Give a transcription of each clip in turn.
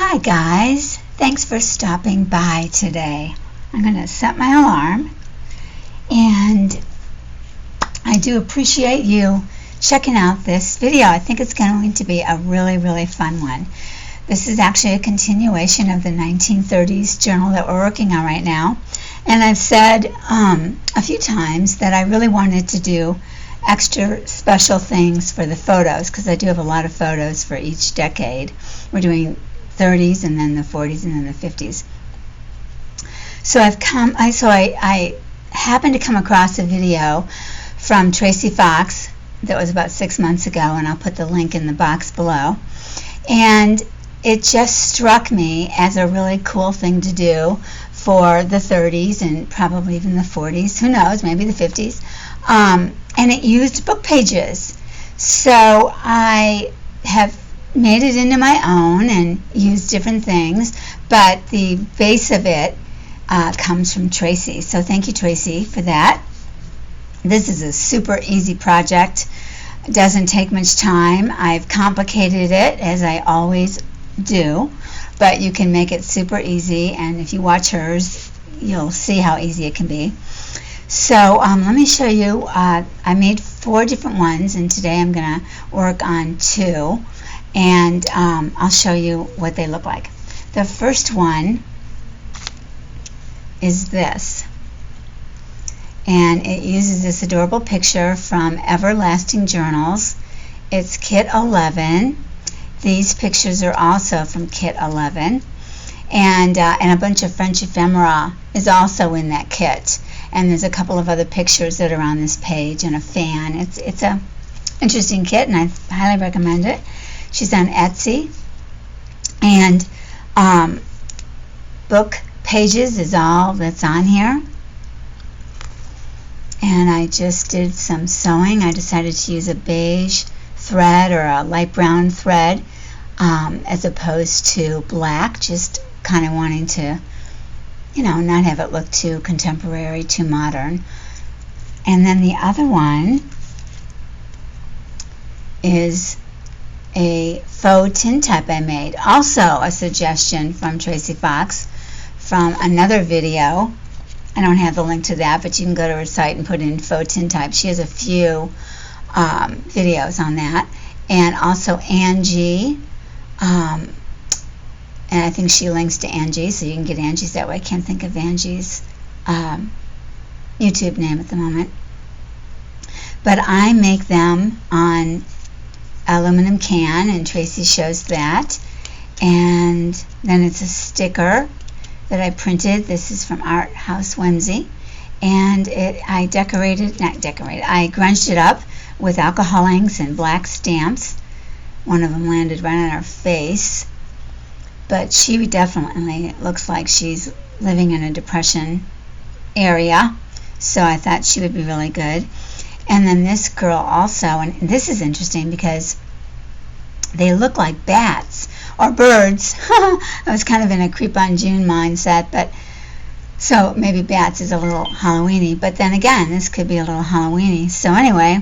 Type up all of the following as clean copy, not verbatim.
Hi guys, thanks for stopping by today. I'm going to set my alarm, and I do appreciate you checking out this video. I think it's going to be a really fun one. This is actually a continuation of the 1930s journal that we're working on right now, and I've said a few times that I really wanted to do extra special things for the photos, because I do have a lot of photos for each decade. We're doing 30s and then the 40s and then the 50s. So I happened to come across a video from Tracy Fox that was about 6 months ago, and I'll put the link in the box below. And it just struck me as a really cool thing to do for the 30s and probably even the 40s, who knows, maybe the 50s. And it used book pages. So I have made it into my own and used different things, but the base of it comes from Tracy. So thank you, Tracy, for that. This is a super easy project. It doesn't take much time. I've complicated it, as I always do, but you can make it super easy, and if you watch hers, you'll see how easy it can be. So let me show you. I made 4 different ones, and today I'm going to work on 2. And I'll show you what they look like. The first one is this, and it uses this adorable picture from Everlasting Journals. It's Kit 11. These pictures are also from Kit 11, and a bunch of French ephemera is also in that kit. And there's a couple of other pictures that are on this page, and a fan. It's a interesting kit, and I highly recommend it. She's on Etsy, and book pages is all that's on here. And I just did some sewing. I decided to use a beige thread or a light brown thread as opposed to black, just kind of wanting to, not have it look too contemporary, too modern. And then the other one is a faux tintype I made, also a suggestion from Tracy Fox from another video. I don't have the link to that, but you can go to her site and put in faux tintype. She has a few videos on that. And also Angie, and I think she links to Angie, so you can get Angie's that way. I can't think of Angie's YouTube name at the moment. But I make them on aluminum can, and Tracy shows that. And then it's a sticker that I printed. This is from House Whimsy, and I grunged it up with alcohol inks and black stamps. One of them landed right on her face, but she definitely looks like she's living in a depression area, so I thought she would be really good. And then this girl also, and this is interesting because they look like bats or birds. I was kind of in a Creep on June mindset, but so maybe bats is a little Halloweeny, but then again, this could be a little Halloweeny. So anyway,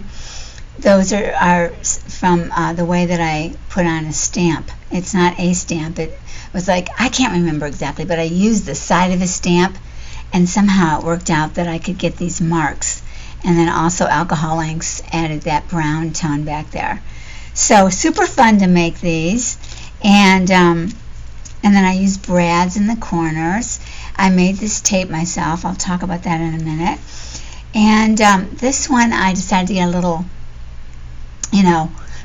those are from the way that I put on a stamp. It's not a stamp. It was like, I can't remember exactly, but I used the side of a stamp, and somehow it worked out that I could get these marks. And then also alcohol inks added that brown tone back there. So super fun to make these. And then I used brads in the corners. I made this tape myself. I'll talk about that in a minute. And this one I decided to get a little,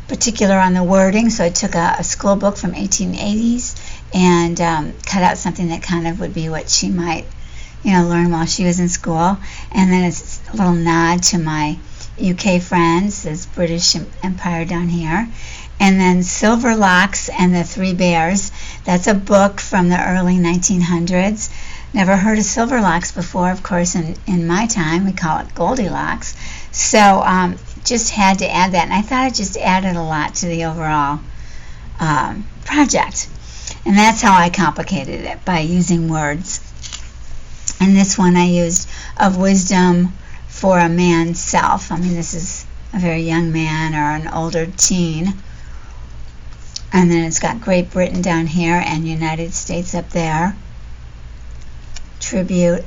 particular on the wording. So I took a school book from 1880s and cut out something that kind of would be what she might learn while she was in school. And then it's a little nod to my UK friends, this British Empire down here. And then Silver Locks and the 3 Bears. That's a book from the early 1900s. Never heard of Silver Locks before. Of course, in my time, we call it Goldilocks. So just had to add that. And I thought it just added a lot to the overall project. And that's how I complicated it, by using words. And this one I used of wisdom for a man's self. I mean, this is a very young man or an older teen. And then it's got Great Britain down here and United States up there. Tribute.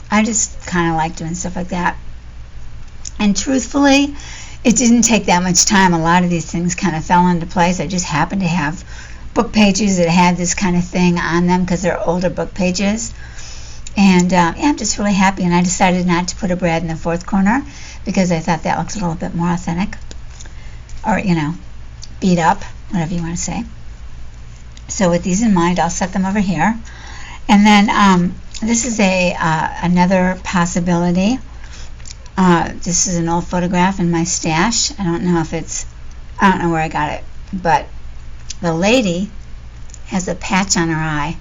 I just kind of like doing stuff like that. And truthfully, it didn't take that much time. A lot of these things kind of fell into place. I just happened to have book pages that had this kind of thing on them because they're older book pages. And yeah, I'm just really happy. And I decided not to put a Brad in the fourth corner because I thought that looks a little bit more authentic. Or, you know, beat up, whatever you want to say. So with these in mind, I'll set them over here. And then this is another possibility. This is an old photograph in my stash. I don't know where I got it, but the lady has a patch on her eye.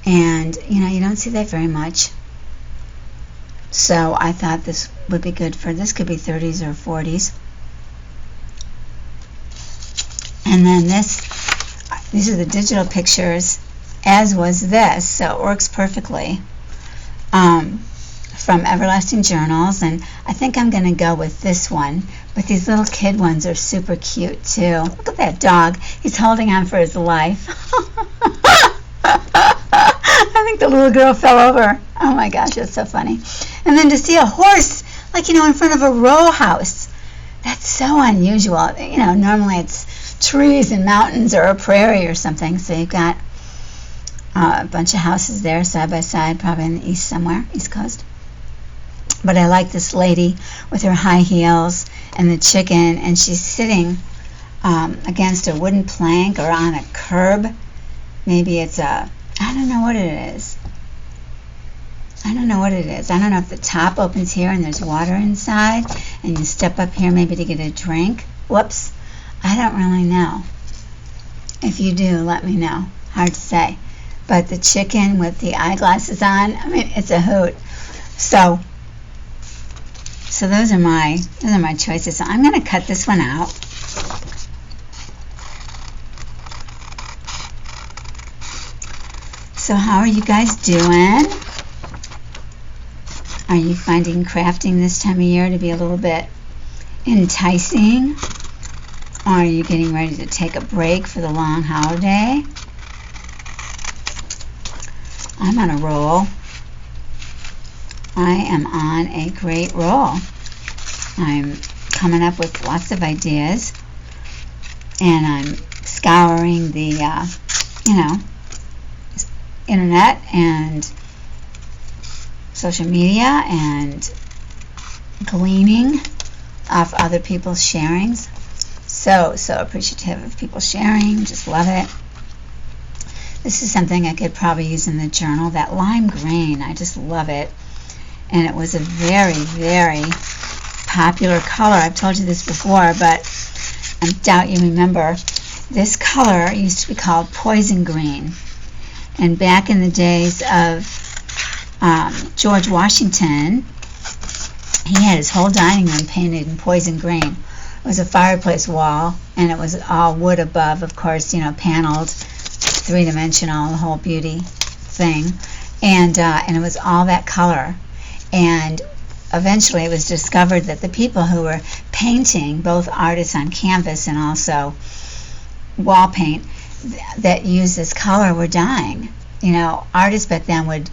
And, you know, you don't see that very much. So I thought this would be good this could be 30s or 40s. And then these are the digital pictures, as was this, so it works perfectly. From Everlasting Journals, and I think I'm going to go with this one. But these little kid ones are super cute too. Look at that dog. He's holding on for his life. I think the little girl fell over. Oh my gosh, that's so funny. And then to see a horse, like, you know, in front of a row house, that's so unusual. You know, normally it's trees and mountains or a prairie or something. So you've got a bunch of houses there side by side, probably in the east somewhere, East Coast. But I like this lady with her high heels and the chicken, and she's sitting against a wooden plank or on a curb. Maybe it's I don't know what it is. I don't know if the top opens here and there's water inside, and you step up here maybe to get a drink. Whoops. I don't really know. If you do, let me know. Hard to say. But the chicken with the eyeglasses on, I mean, it's a hoot. So those are my choices. So I'm going to cut this one out. So how are you guys doing? Are you finding crafting this time of year to be a little bit enticing? Or are you getting ready to take a break for the long holiday? I'm on a roll. I am on a great roll. I'm coming up with lots of ideas, and I'm scouring the, internet and social media and gleaning off other people's sharings. So appreciative of people sharing. Just love it. This is something I could probably use in the journal. That lime green, I just love it. And it was a very, very popular color. I've told you this before, but I doubt you remember. This color used to be called poison green. And back in the days of George Washington, he had his whole dining room painted in poison green. It was a fireplace wall, and it was all wood above, of course, paneled, three-dimensional, the whole beauty thing. And it was all that color. And eventually it was discovered that the people who were painting, both artists on canvas and also wall paint, that used this color were dying. Artists back then would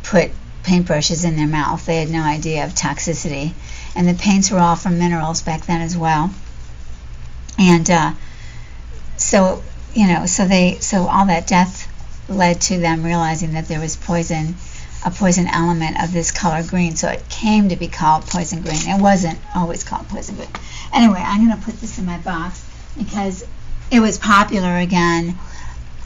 put paintbrushes in their mouth. They had no idea of toxicity. And the paints were all from minerals back then as well. And so all that death led to them realizing that there was a poison element of this color green. So it came to be called poison green. It wasn't always called poison green. Anyway, I'm going to put this in my box because it was popular again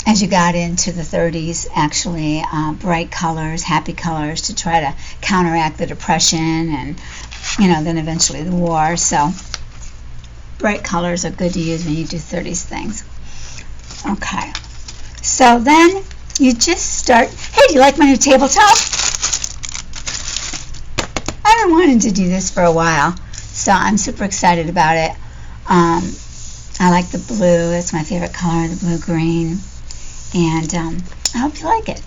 as you got into the 30s, actually, bright colors, happy colors to try to counteract the Depression and, then eventually the war. So bright colors are good to use when you do 30s things. Okay. So then you just start, hey, do you like my new tabletop? I've been wanting to do this for a while, so I'm super excited about it. I like the blue. It's my favorite color, the blue-green. And I hope you like it.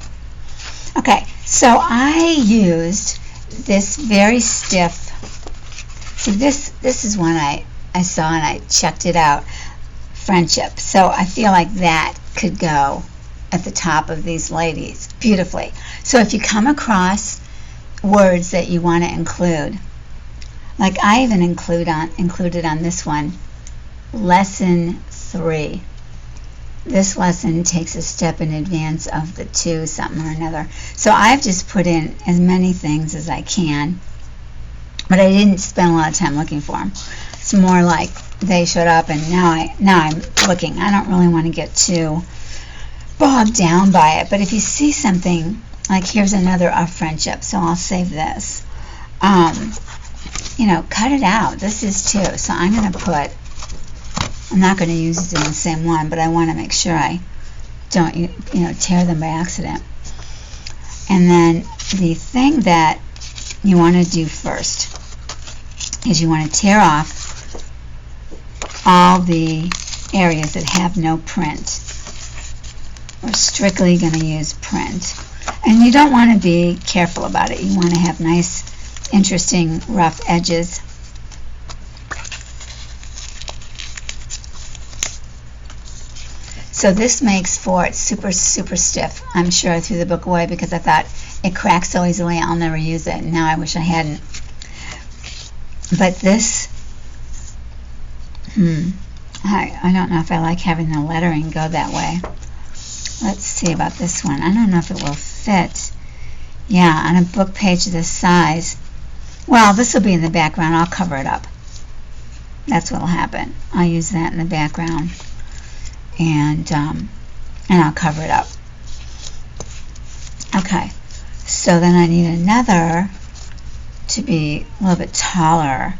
Okay, so I used this very stiff, see this is one I saw and I checked it out. friendship. So I feel like that could go at the top of these ladies beautifully. So if you come across words that you want to include, like I even included on this one, lesson 3. This lesson takes a step in advance of the 2 something or another. So I've just put in as many things as I can, but I didn't spend a lot of time looking for them. It's more like they showed up and now I'm looking. I don't really want to get too bogged down by it, but if you see something, like here's another of friendship, so I'll save this. Cut it out. This is 2, so I'm going to put, I'm not going to use it in the same one, but I want to make sure I don't, tear them by accident. And then the thing that you want to do first is you want to tear off all the areas that have no print. We're strictly going to use print. And you don't want to be careful about it. You want to have nice, interesting, rough edges. So this makes for it super, super stiff. I'm sure I threw the book away because I thought it cracks so easily I'll never use it. And now I wish I hadn't. But this, I don't know if I like having the lettering go that way. Let's see about this one. I don't know if it will fit. Yeah, on a book page this size. Well, this will be in the background. I'll cover it up. That's what will happen. I'll use that in the background. And I'll cover it up. Okay, so then I need another to be a little bit taller.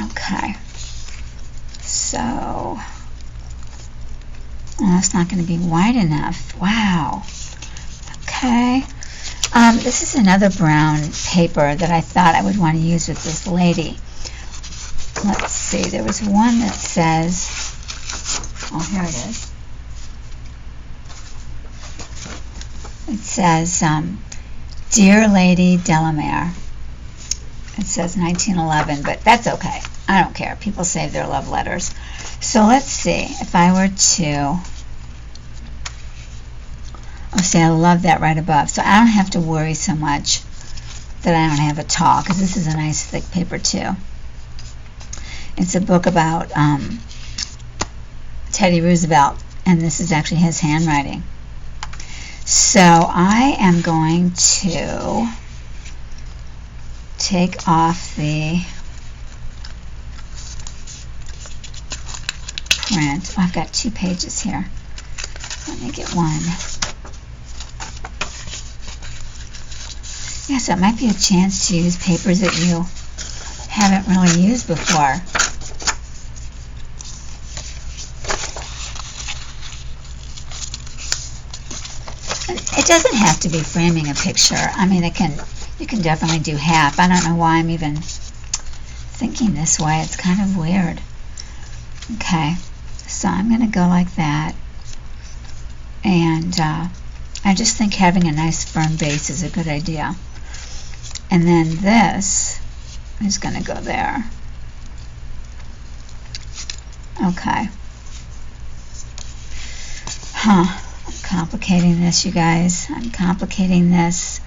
Okay, so that's not going to be wide enough. Wow. Okay. This is another brown paper that I thought I would want to use with this lady. Let's see. There was one that says, oh, here it is. It says, Dear Lady Delamere. It says 1911, but that's okay. I don't care. People save their love letters. So let's see. If I were to... Oh, see, I love that right above. So I don't have to worry so much that I don't have a tall, because this is a nice thick paper too. It's a book about Teddy Roosevelt, and this is actually his handwriting. So I am going to take off the print. Oh, I've got 2 pages here. Let me get one. Yeah, so it might be a chance to use papers that you haven't really used before. It doesn't have to be framing a picture. I mean, you can definitely do half. I don't know why I'm even thinking this way. It's kind of weird. Okay, so I'm going to go like that. And I just think having a nice firm base is a good idea. And then this is going to go there. Okay. I'm complicating this, you guys. I'm complicating this.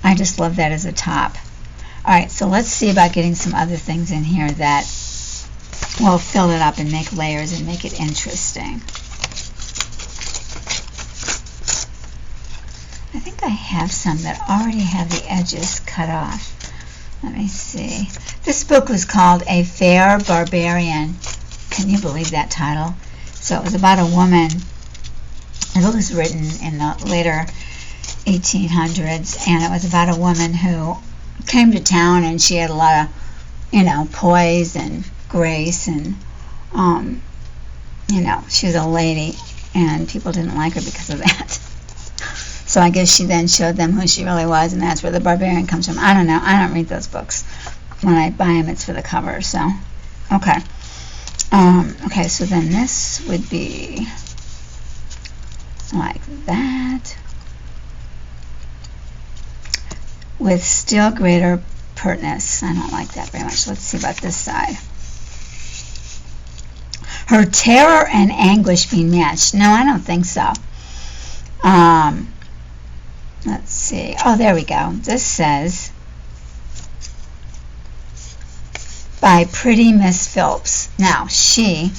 I just love that as a top. Alright, so let's see about getting some other things in here that will fill it up and make layers and make it interesting. I think I have some that already have the edges cut off. Let me see. This book was called A Fair Barbarian. Can you believe that title? So it was about a woman. It was written in the later 1800s, and it was about a woman who came to town, and she had a lot of, poise and grace, and, she was a lady, and people didn't like her because of that. So I guess she then showed them who she really was, and that's where the barbarian comes from. I don't know. I don't read those books. When I buy them, it's for the cover, so Okay. Okay, so then this would be like that, with still greater pertness. I don't like that very much. Let's see about this side. Her terror and anguish being matched. No, I don't think so. Let's see. Oh, there we go. This says, by Pretty Miss Phillips. Now, she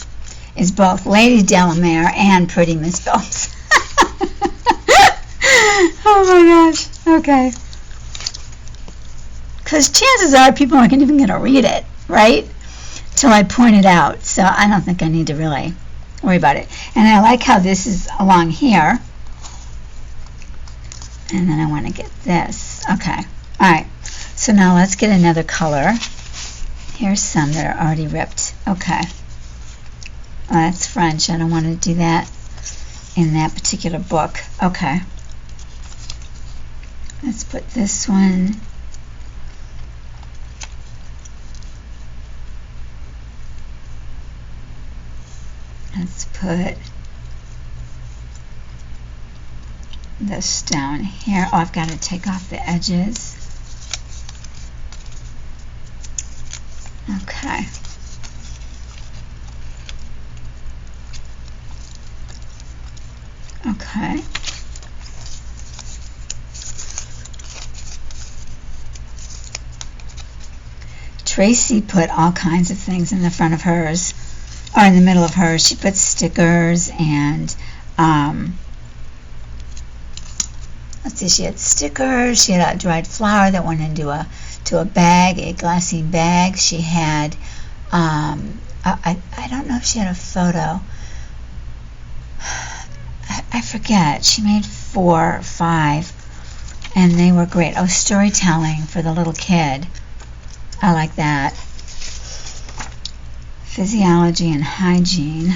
is both Lady Delamere and Pretty Miss Phillips. Oh my gosh. Okay. Because chances are people aren't even going to read it, right? Till I point it out. So I don't think I need to really worry about it. And I like how this is along here. And then I want to get this. Okay. Alright. So now let's get another color. Here's some that are already ripped. Okay. Oh, that's French. I don't want to do that in that particular book. Okay. Let's put this one. Let's put this down here. Oh, I've got to take off the edges. Okay. Okay. Tracy put all kinds of things in the front of hers, or in the middle of hers. She put stickers and, let's see, she had stickers. She had a dried flower that went into a bag, a glassy bag. She had, I don't know if she had a photo. I forget. She made 4 or 5, and they were great. Oh, storytelling for the little kid. I like that. Physiology and hygiene.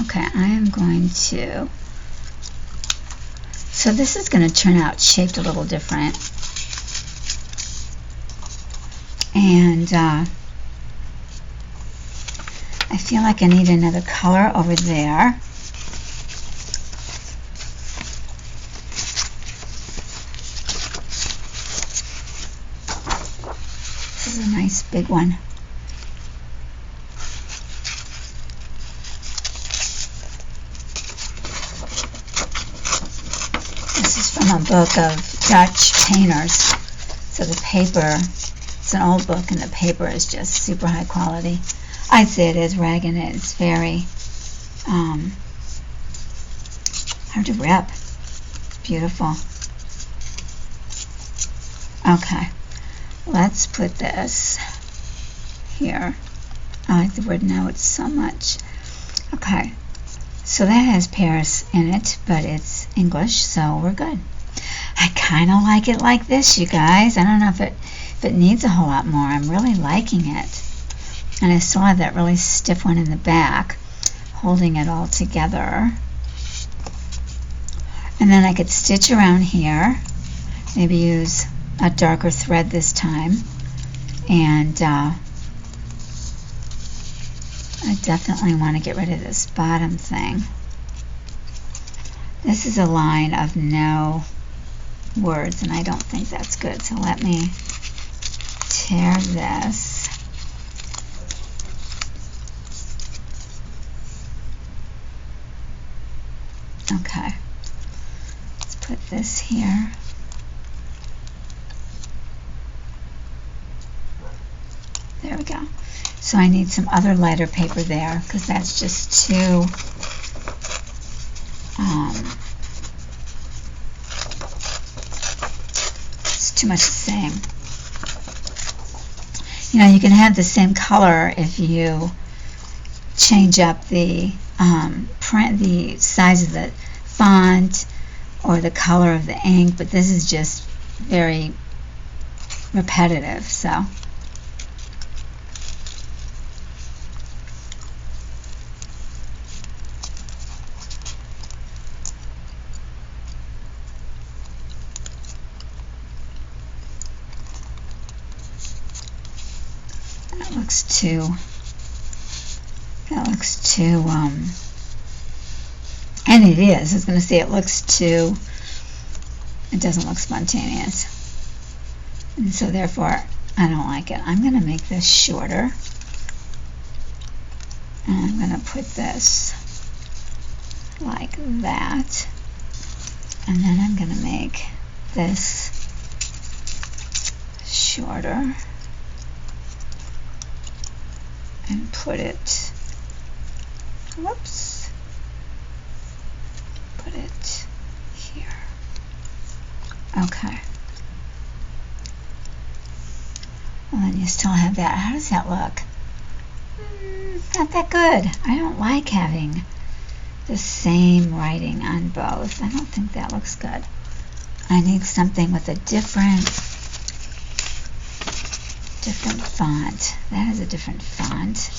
Okay, I am going to... So this is going to turn out shaped a little different. And I feel like I need another color over there. This is a nice big one. This is from a book of Dutch painters. So the paper, it's an old book, and the paper is just super high quality. I'd say it is ragging it. It's very hard to rip. Beautiful. Okay. Let's put this here. I like the word notes so much. Okay, so that has Paris in it, but it's English, so we're good. I kind of like it like this, you guys. I don't know if it needs a whole lot more. I'm really liking it. And I still have that really stiff one in the back, holding it all together. And then I could stitch around here, maybe use a darker thread this time, and I definitely want to get rid of this bottom thing. This is a line of no words, and I don't think that's good, so let me tear this. Okay, let's put this here. There we go. So I need some other lighter paper there, because that's just too it's too much the same. You know, you can have the same color if you change up the print, the size of the font, or the color of the ink, but this is just very repetitive, so. That looks too That looks too, and it is. I was going to say it looks too, it doesn't look spontaneous. And so therefore, I don't like it. I'm going to make this shorter. And I'm going to put this like that. And then I'm going to make this shorter and put it, whoops, put it here. Okay. Well, then you still have that. How does that look? Not that good. I don't like having the same writing on both. I don't think that looks good. I need something with a different font. That is a different font.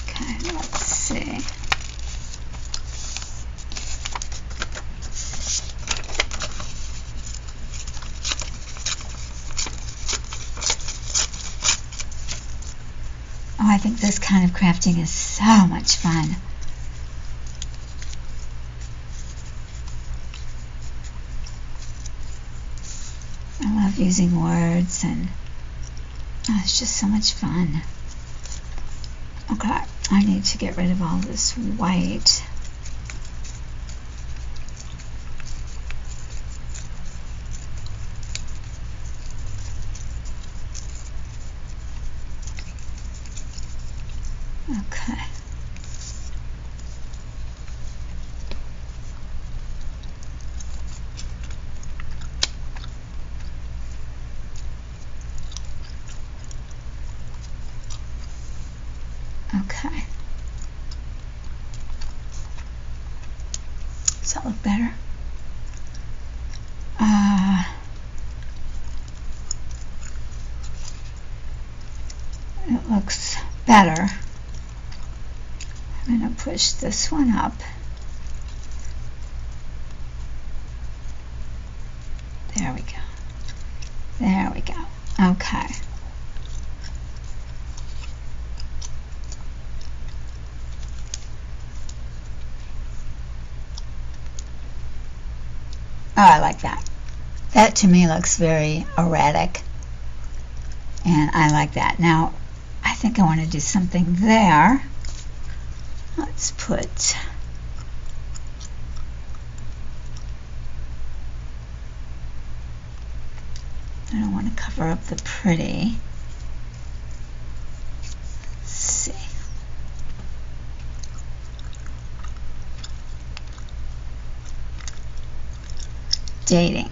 Okay, let's see. Oh, I think this kind of crafting is so much fun. I love using words, and it's just so much fun. Okay, I need to get rid of all this white. Okay. Okay. Does that look better? It looks better. I'm going to push this one up. There we go. There we go. Okay. Oh, I like that. That to me looks very erratic, and I like that. Now, I think I want to do something there. Let's put I don't want to cover up the pretty. Let's see. Dating.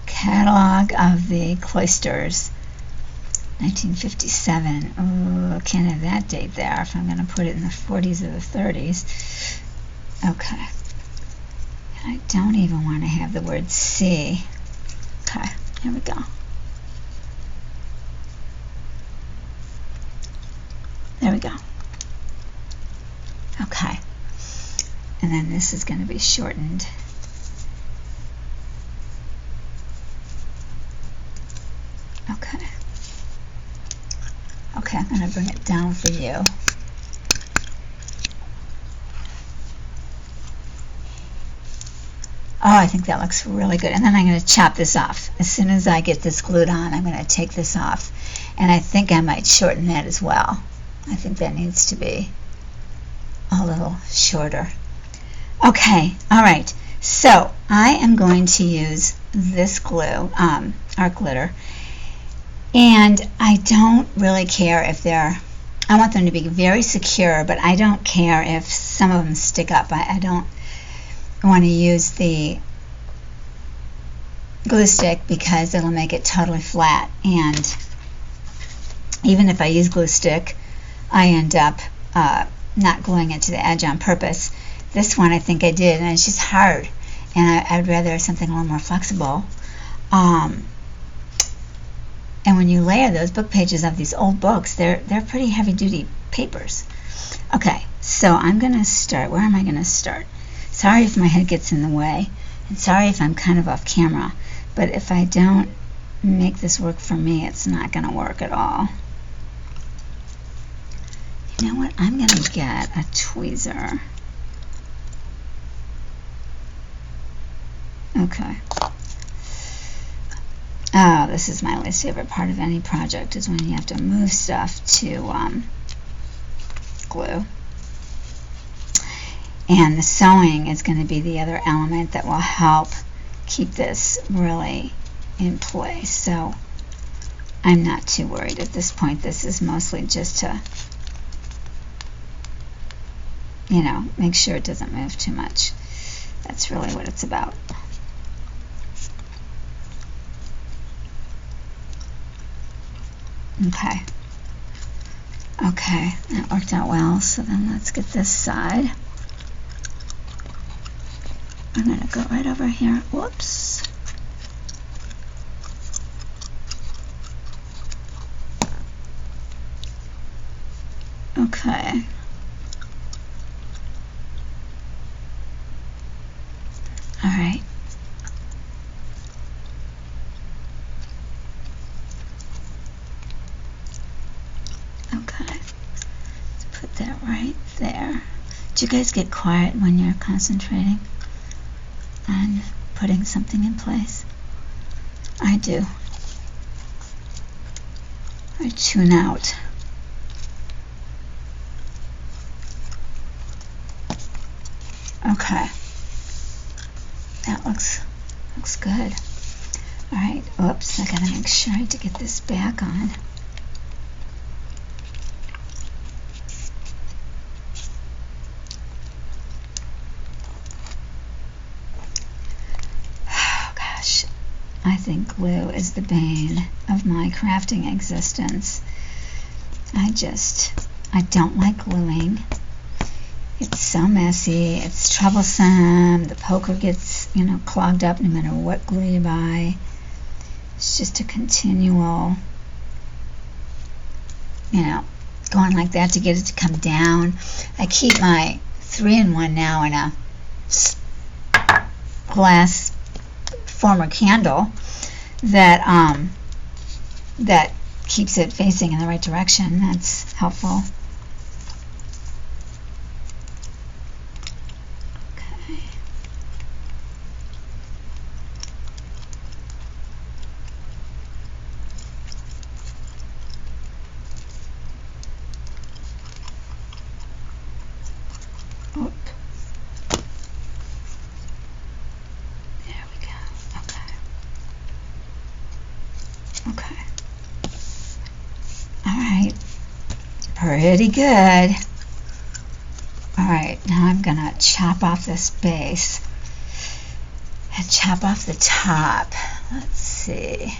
Catalog of the Cloisters, 1957. Oh, can't have that date there if I'm going to put it in the 40s or the 30s. Okay. I don't even want to have the word C. Okay, here we go. There we go. Okay. And then this is going to be shortened. Okay. Okay, I'm going to bring it down for you. Oh, I think that looks really good. And then I'm going to chop this off. As soon as I get this glued on, I'm going to take this off. And I think I might shorten that as well. I think that needs to be a little shorter. Okay, all right. So I am going to use this glue, art glitter. And I don't really care if they're, I want them to be very secure, but I don't care if some of them stick up. I don't want to use the glue stick because it'll make it totally flat, and even if I use glue stick, I end up not gluing it to the edge on purpose. This one I think I did, and it's just hard, and I'd rather something a little more flexible. And when you layer those book pages of these old books, they're pretty heavy-duty papers. Okay, so I'm going to start. Where am I going to start? Sorry if my head gets in the way, and sorry if I'm kind of off camera, but if I don't make this work for me, it's not going to work at all. You know what? I'm going to get a tweezer. Okay. Oh, this is my least favorite part of any project, is when you have to move stuff to glue. And the sewing is going to be the other element that will help keep this really in place. So I'm not too worried at this point. This is mostly just to, you know, make sure it doesn't move too much. That's really what it's about. Okay. Okay, that worked out well. So then let's get this side. I'm going to go right over here. Whoops. Okay. All right. Okay. Let's put that right there. Do you guys get quiet when you're concentrating on putting something in place? I do. I tune out. Okay. That looks good. All right. Oops, I gotta make sure to get this back on. Oh gosh, I think glue is the bane of my crafting existence. I don't like gluing. It's so messy, it's troublesome, the poker gets, you know, clogged up no matter what glue you buy. It's just a continual, you know, going like that to get it to come down. I keep my 3-in-1 now in a glass former candle that that keeps it facing in the right direction. That's helpful. Pretty good. Alright, now I'm going to chop off this base and chop off the top. Let's see.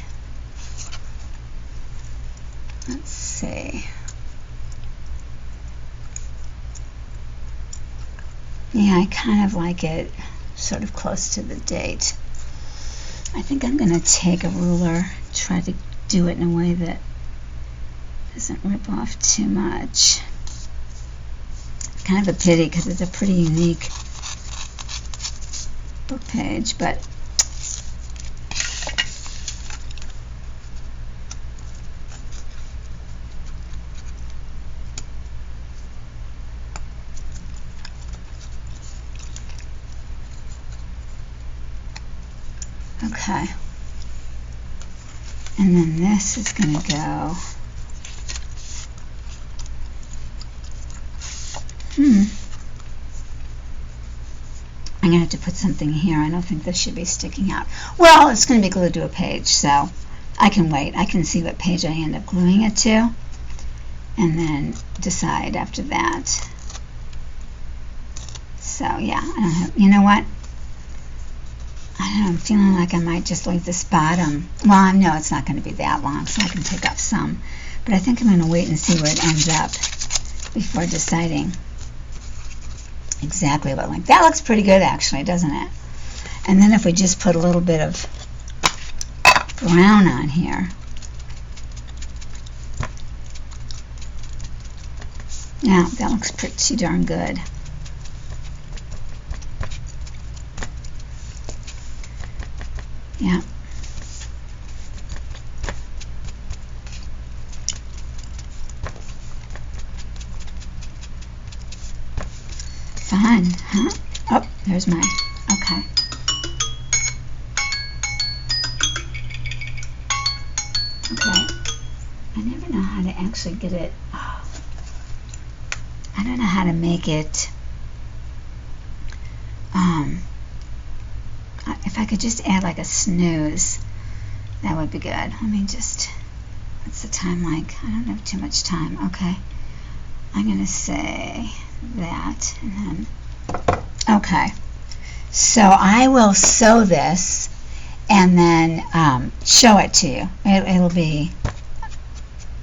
Yeah, I kind of like it sort of close to the date. I think I'm going to take a ruler, try to do it in a way that doesn't rip off too much. Kind of a pity because it's a pretty unique book page, but okay. And then this is going to go I'm going to have to put something here. I don't think this should be sticking out. Well, it's going to be glued to a page, so I can wait. I can see what page I end up gluing it to, and then decide after that. So, yeah, I don't have, you know what? I don't know, I'm feeling like I might just leave this bottom. Well, I know it's not going to be that long, so I can take off some. But I think I'm going to wait and see where it ends up before deciding exactly what length. That looks pretty good, actually, doesn't it? And then if we just put a little bit of brown on here. Yeah, that looks pretty darn good. Yeah. fun, huh? Oh, there's my, okay. Okay, I never know how to actually get it, oh, I don't know how to make it, if I could just add like a snooze, that would be good. Let me just, what's the time like? I don't have too much time. Okay, I'm going to say that, and then, okay, so I will sew this and then show it to you. It'll be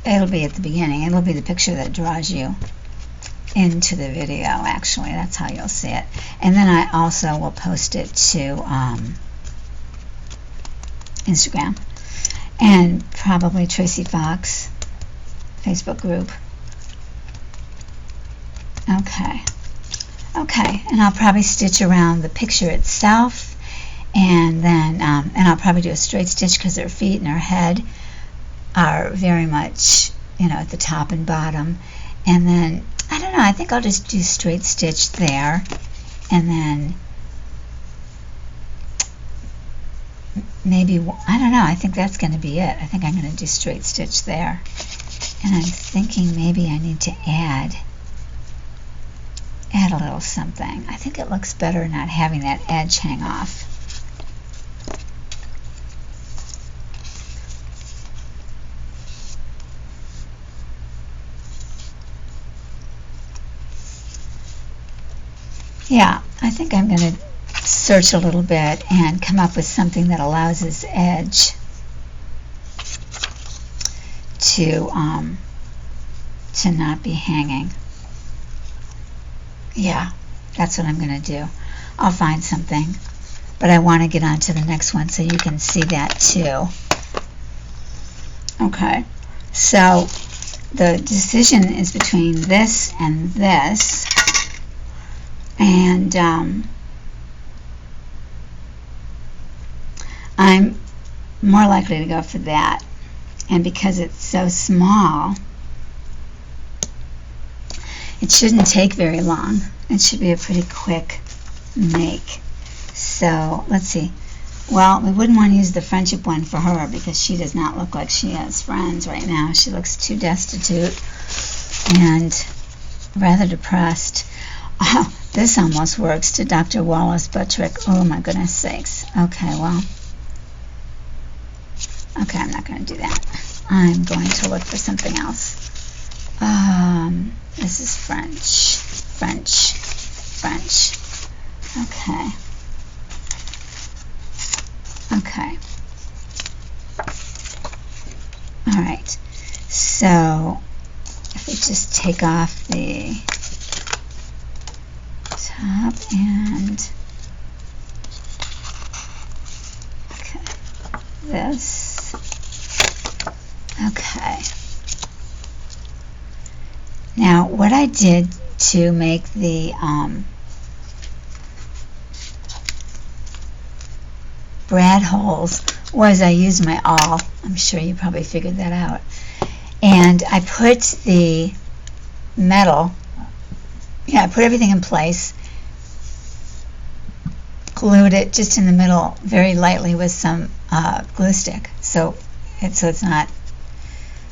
at the beginning. It'll be the picture that draws you into the video, actually. That's how you'll see it. And then I also will post it to Instagram and probably Tracy Fox Facebook group. Okay. Okay, and I'll probably stitch around the picture itself, and then and I'll probably do a straight stitch because her feet and her head are very much, you know, at the top and bottom. And then I don't know, I think I'll just do straight stitch there, and then maybe, I don't know, I think that's going to be it. I think I'm going to do straight stitch there, and I'm thinking maybe I need to add a little something. I think it looks better not having that edge hang off. Yeah, I think I'm going to search a little bit and come up with something that allows this edge to not be hanging. Yeah, that's what I'm going to do. I'll find something, but I want to get on to the next one so you can see that too. Okay, so the decision is between this and this, and I'm more likely to go for that. And because it's so small, it shouldn't take very long. It should be a pretty quick make. So let's see. Well, we wouldn't want to use the friendship one for her because she does not look like she has friends right now. She looks too destitute and rather depressed. Oh, this almost works to Dr. Wallace Buttrick. Oh my goodness sakes. Okay, well. Okay, I'm not going to do that. I'm going to look for something else. This is French. Okay. Okay. All right. So if we just take off the top and okay, this. Okay. Now, what I did to make the brad holes was I used my awl. I'm sure you probably figured that out. And I put the metal, I put everything in place, glued it just in the middle very lightly with some glue stick. So it's not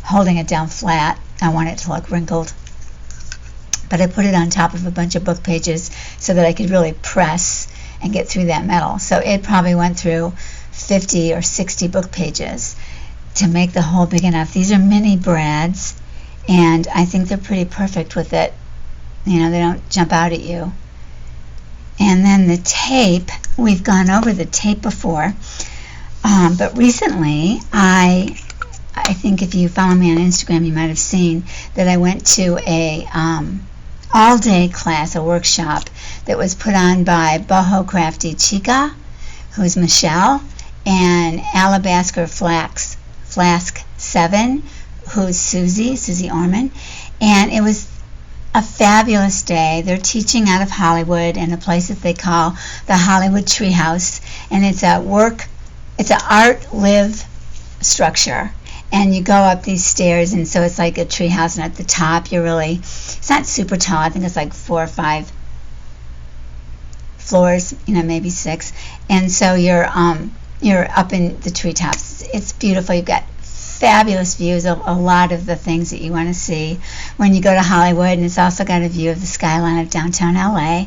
holding it down flat. I want it to look wrinkled. But I put it on top of a bunch of book pages so that I could really press and get through that metal. So it probably went through 50 or 60 book pages to make the hole big enough. These are mini brads, and I think they're pretty perfect with it. You know, they don't jump out at you. And then the tape, we've gone over the tape before, but recently I think if you follow me on Instagram, you might have seen that I went to a all-day class, a workshop that was put on by Boho Crafty Chica, who's Michelle, and Alabaster Flask 7, who's Suzi Orman. And it was a fabulous day. They're teaching out of Hollywood in a place that they call the Hollywood Treehouse, and it's an art live structure. And you go up these stairs, and so it's like a tree house, and at the top it's not super tall. I think it's like 4 or 5 floors, maybe 6, and so you're up in the treetops. It's beautiful. You've got fabulous views of a lot of the things that you want to see when you go to Hollywood, and it's also got a view of the skyline of downtown LA.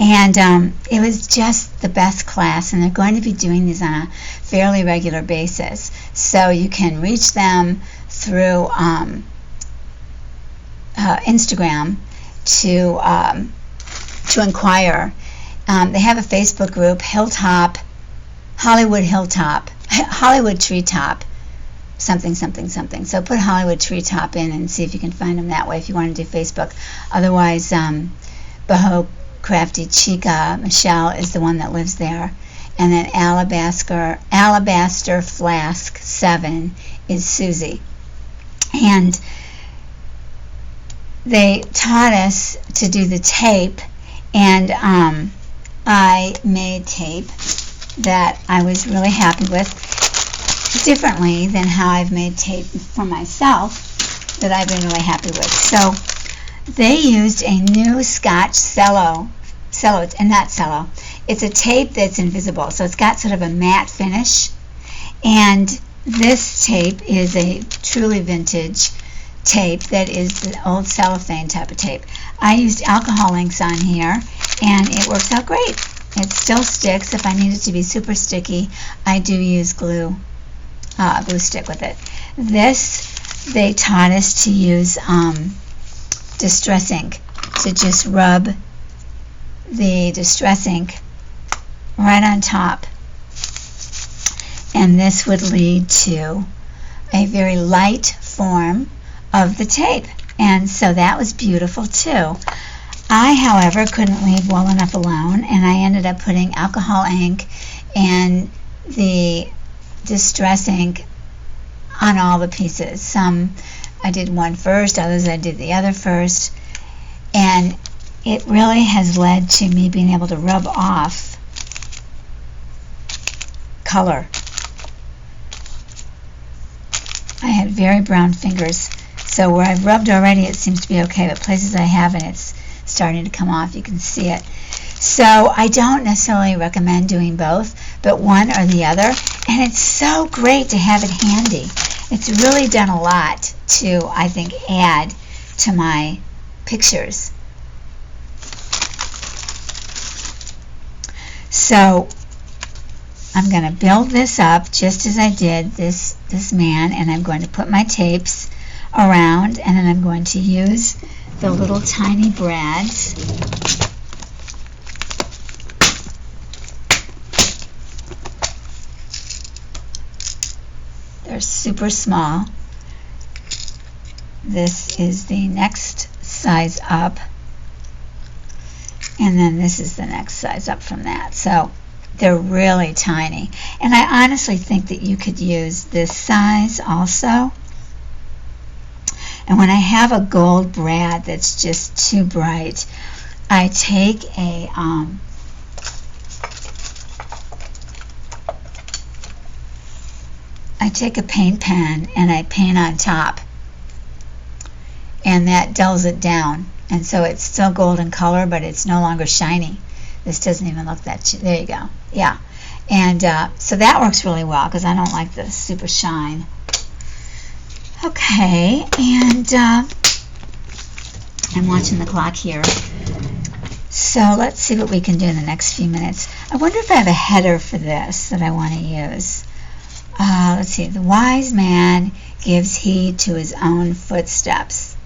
And it was just the best class, and they're going to be doing these on a fairly regular basis, so you can reach them through Instagram to inquire. They have a Facebook group, Hollywood Treetop, something. So put Hollywood Treetop in and see if you can find them that way if you want to do Facebook. Otherwise, Boho Crafty Chica, Michelle, is the one that lives there. And then Alabaster Flask 7 is Suzi. And they taught us to do the tape, and I made tape that I was really happy with, differently than how I've made tape for myself that I've been really happy with. So they used a new Scotch cello, and not cello. It's a tape that's invisible, so it's got sort of a matte finish, and this tape is a truly vintage tape that is the old cellophane type of tape. I used alcohol inks on here, and it works out great. It still sticks. If I need it to be super sticky, I do use glue stick with it. This, they taught us to use distress ink, to just rub the distress ink right on top, and this would lead to a very light form of the tape, and so that was beautiful too. I, however, couldn't leave well enough alone, and I ended up putting alcohol ink and the distress ink on all the pieces. Some I did one first, others I did the other first, and it really has led to me being able to rub off color. I had very brown fingers, so where I've rubbed already it seems to be okay, but places I haven't, it's starting to come off. You can see it. So I don't necessarily recommend doing both, but one or the other, and it's so great to have it handy. It's really done a lot to, I think, add to my pictures. So I'm going to build this up just as I did this man, and I'm going to put my tapes around, and then I'm going to use the little tiny brads. They're super small. This is the next size up, and then this is the next size up from that. So they're really tiny, and I honestly think that you could use this size also. And when I have a gold brad that's just too bright, I take a paint pen and I paint on top, and that dulls it down, and so it's still golden color, but it's no longer shiny. This doesn't even look that. There you go. Yeah, and so that works really well because I don't like the super shine. Okay, and I'm watching the clock here. So let's see what we can do in the next few minutes. I wonder if I have a header for this that I want to use. Let's see. The wise man gives heed to his own footsteps.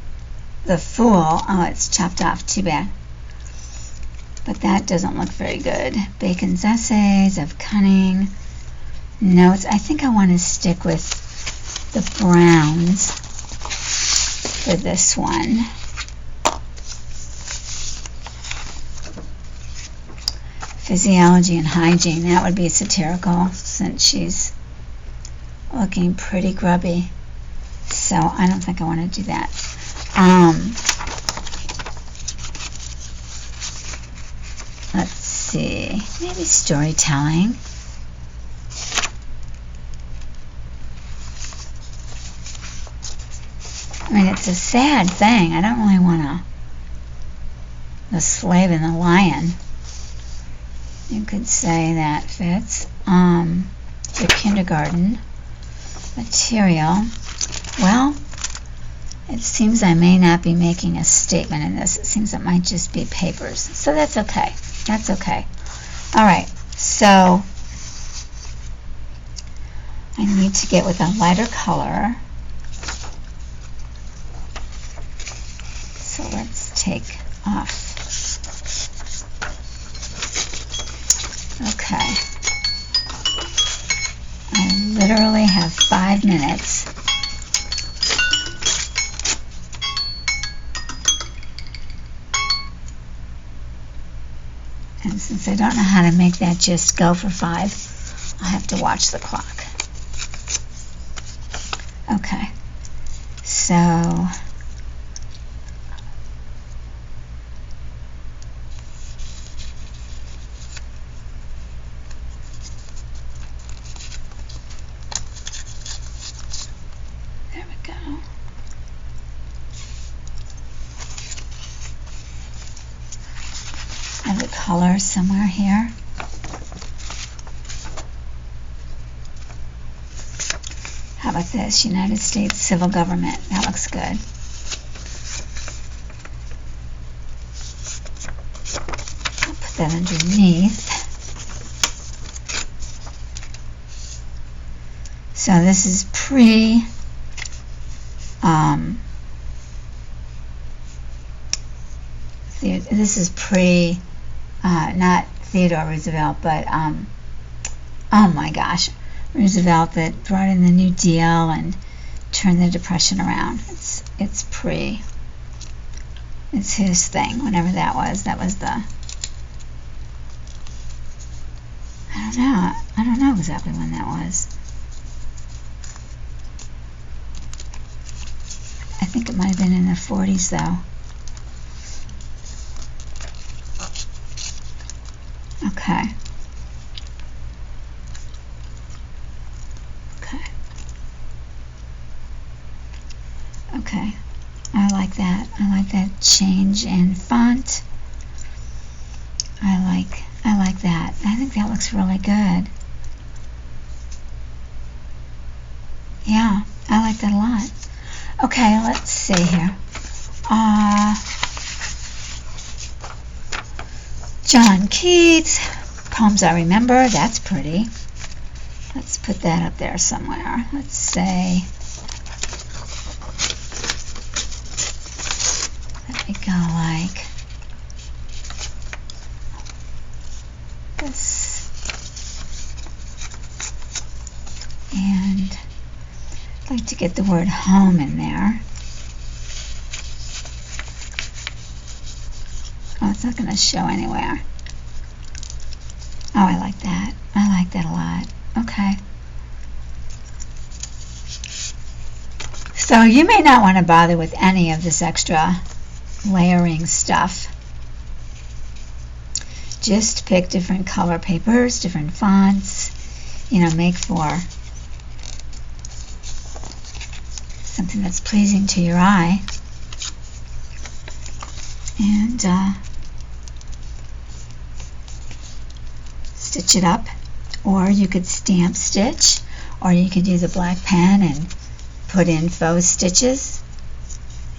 The fool, oh, it's chopped off. Too bad. But that doesn't look very good. Bacon's essays of cunning. Notes. I think I want to stick with the browns for this one. Physiology and hygiene. That would be satirical since she's looking pretty grubby. So I don't think I want to do that. Let's see. Maybe storytelling. I mean, it's a sad thing. I don't really want to. The slave and the lion. You could say that fits. The kindergarten material. Well, it seems I may not be making a statement in this. It seems it might just be papers. So that's okay. That's okay. All right. So I need to get with a lighter color. So let's take off. Okay. I literally have 5 minutes. And since I don't know how to make that just go for 5, I'll have to watch the clock. Okay. So there we go. I have a color somewhere here. How about this? United States Civil Government. That looks good. I'll put that underneath. So this is not Theodore Roosevelt, but oh my gosh, Roosevelt that brought in the New Deal and turned the Depression around. It's his thing, whenever that was. That was the, I don't know exactly when that was. I think it might have been in the 40s though. Okay. Okay. I like that. I like that change in font. I like that. I think that looks really good. Yeah, I like that a lot. Okay, let's see here. John Keats, Poems I Remember. That's pretty. Let's put that up there somewhere. Let's say, let me go like this. And I'd like to get the word home in there. Oh, it's not going to show anywhere. Oh, I like that. I like that a lot. Okay. So you may not want to bother with any of this extra layering stuff. Just pick different color papers, different fonts, make for something that's pleasing to your eye. And stitch it up, or you could stamp stitch, or you could use a black pen and put in faux stitches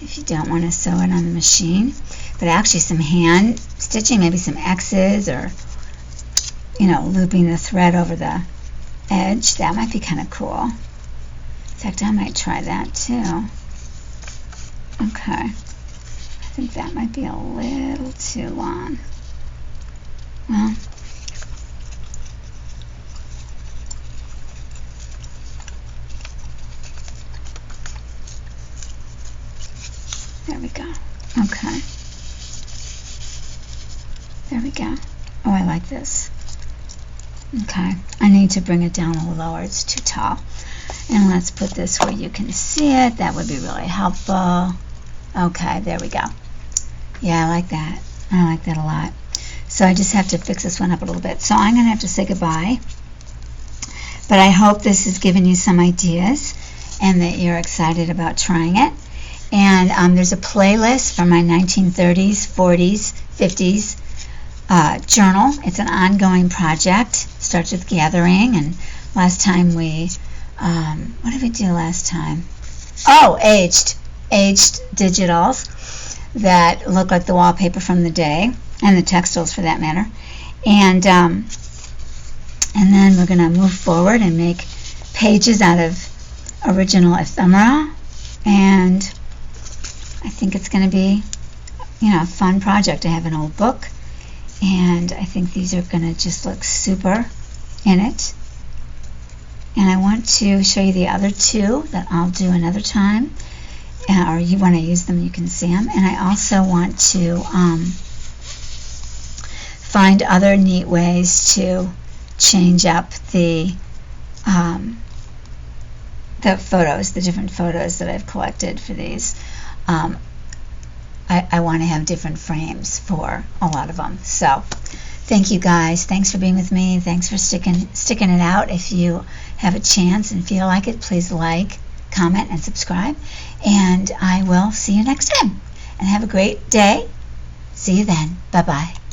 if you don't want to sew it on the machine. But actually some hand stitching, maybe some X's, or looping the thread over the edge, that might be kind of cool. In fact, I might try that too. Okay. I think that might be a little too long. Well, there we go. Okay. There we go. Oh, I like this. Okay. I need to bring it down a little lower. It's too tall. And let's put this where you can see it. That would be really helpful. Okay, there we go. Yeah, I like that. I like that a lot. So I just have to fix this one up a little bit. So I'm going to have to say goodbye. But I hope this has given you some ideas and that you're excited about trying it. And there's a playlist from my 1930s, 40s, 50s journal. It's an ongoing project. Starts with gathering, and last time we, what did we do last time? Oh, aged digitals that look like the wallpaper from the day, and the textiles for that matter. And then we're going to move forward and make pages out of original ephemera, and I think it's going to be, a fun project. I have an old book, and I think these are going to just look super in it. And I want to show you the other two that I'll do another time, or you want to use them, you can see them. And I also want to find other neat ways to change up the photos, the different photos that I've collected for these. I want to have different frames for a lot of them. So thank you guys. Thanks for being with me. Thanks for sticking it out. If you have a chance and feel like it, please like, comment, and subscribe. And I will see you next time. And have a great day. See you then. Bye-bye.